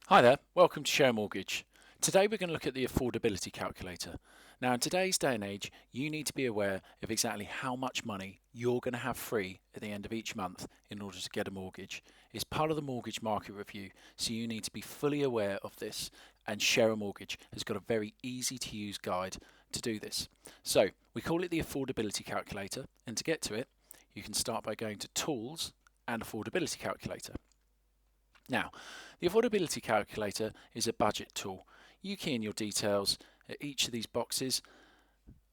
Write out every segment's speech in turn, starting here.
Hi there, welcome to Share Mortgage. Today we're going to look at the Affordability Calculator. Now in today's day and age, you need to be aware of exactly how much money you're going to have free at the end of each month in order to get a mortgage. It's part of the mortgage market review, so you need to be fully aware of this, and Share a Mortgage has got a very easy to use guide to do this. So we call it the Affordability Calculator, and to get to it, you can start by going to Tools and Affordability Calculator. Now, the Affordability Calculator is a budget tool. You key in your details at each of these boxes,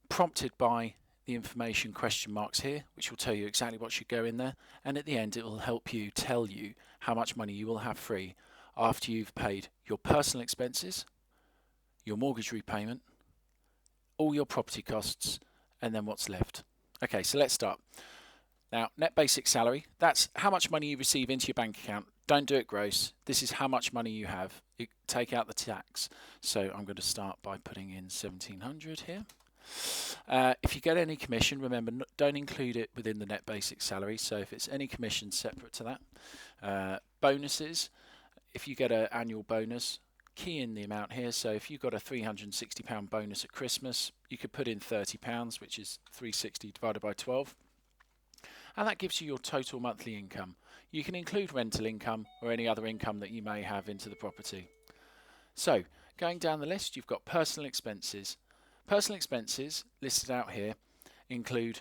prompted by the information question marks here, which will tell you exactly what should go in there, and at the end it will help you tell you how much money you will have free after you've paid your personal expenses, your mortgage repayment, all your property costs, and then what's left. Okay, so let's start. Now, net basic salary, that's how much money you receive into your bank account. Don't do it gross. This is how much money you have. You take out the tax. So I'm going to start by putting in 1700 here. If you get any commission, remember, don't include it within the net basic salary. So if it's any commission separate to that. Bonuses, if you get an annual bonus, key in the amount here. So if you've got a £360 bonus at Christmas, you could put in £30, which is 360 divided by 12. And that gives you your total monthly income. You can include rental income or any other income that you may have into the property. So, going down the list, you've got personal expenses. Personal expenses listed out here include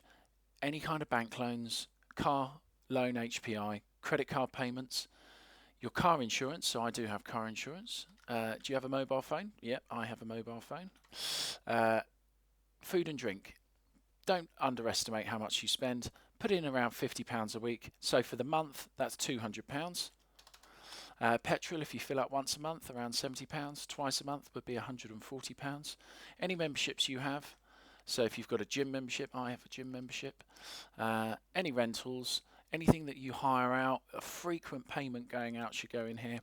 any kind of bank loans, car loan HPI, credit card payments, your car insurance. So I do have car insurance. Do you have a mobile phone? Yep, I have a mobile phone. Food and drink. Don't underestimate how much you spend. Put in around £50 a week. So for the month, that's £200. Petrol, if you fill up once a month, around £70. Twice a month would be £140. Any memberships you have. So if you've got a gym membership, I have a gym membership. Any rentals, anything that you hire out, a frequent payment going out should go in here.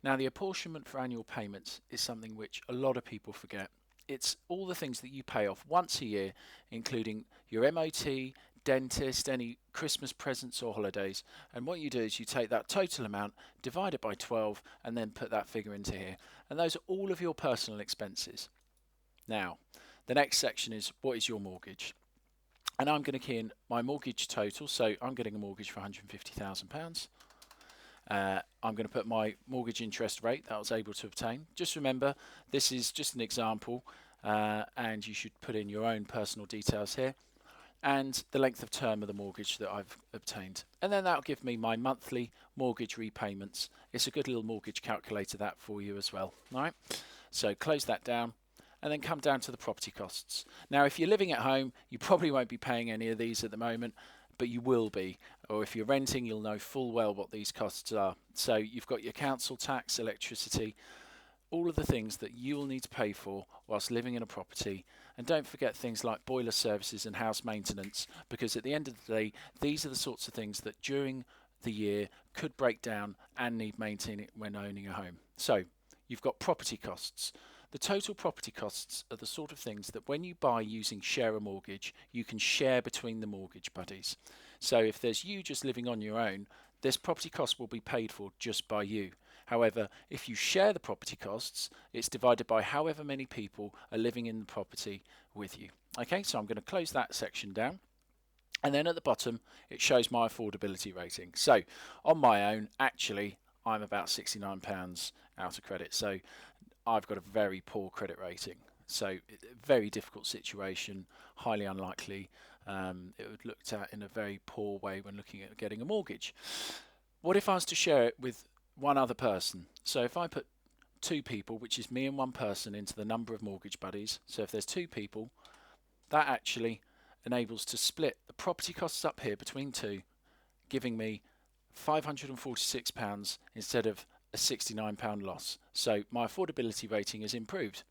Now the apportionment for annual payments is something which a lot of people forget. It's all the things that you pay off once a year, including your MOT, dentist, any Christmas presents or holidays. And what you do is you take that total amount, divide it by 12, and then put that figure into here. And those are all of your personal expenses. Now, the next section is what is your mortgage? And I'm going to key in my mortgage total. So I'm getting a mortgage for £150,000. I'm going to put my mortgage interest rate that I was able to obtain. Just remember, this is just an example, and you should put in your own personal details here, and the length of term of the mortgage that I've obtained. And then that'll give me my monthly mortgage repayments. It's a good little mortgage calculator that for you as well. All right, so close that down. And then come down to the property costs. Now, if you're living at home, you probably won't be paying any of these at the moment, but you will be. Or if you're renting, you'll know full well what these costs are. So you've got your council tax, electricity, all of the things that you will need to pay for whilst living in a property. And don't forget things like boiler services and house maintenance, because at the end of the day, these are the sorts of things that during the year could break down and need maintaining when owning a home. So you've got property costs. The total property costs are the sort of things that when you buy using Share a Mortgage, you can share between the mortgage buddies. So if there's you just living on your own, this property cost will be paid for just by you. However, if you share the property costs, it's divided by however many people are living in the property with you. Okay, so I'm going to close that section down. And then at the bottom, it shows my affordability rating. So on my own, actually, I'm about £69 out of credit. So I've got a very poor credit rating. So very difficult situation, highly unlikely. It would looked at in a very poor way when looking at getting a mortgage. What if I was to share it with one other person? So if I put two people, which is me and one person, into the number of mortgage buddies, so if there's two people, that actually enables to split the property costs up here between two, giving me £546 instead of a £69 loss. So my affordability rating is improved.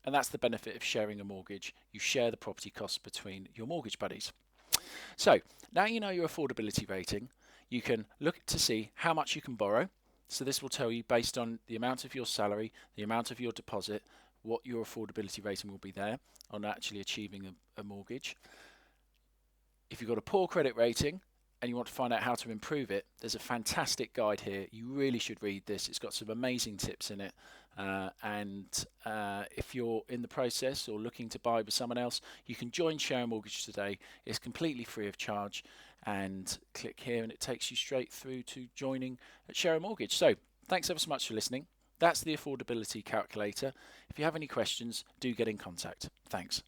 And that's the benefit of sharing a mortgage. You share the property costs between your mortgage buddies. So now you know your affordability rating, you can look to see how much you can borrow. So this will tell you based on the amount of your salary, the amount of your deposit, what your affordability rating will be there on actually achieving a mortgage. If you've got a poor credit rating and you want to find out how to improve it, there's a fantastic guide here. You really should read this. It's got some amazing tips in it. If you're in the process or looking to buy with someone else, you can join Share a Mortgage today. It's completely free of charge, and click here and it takes you straight through to joining at Share a Mortgage. So thanks ever so much for listening. That's the Affordability Calculator. If you have any questions, do get in contact. Thanks.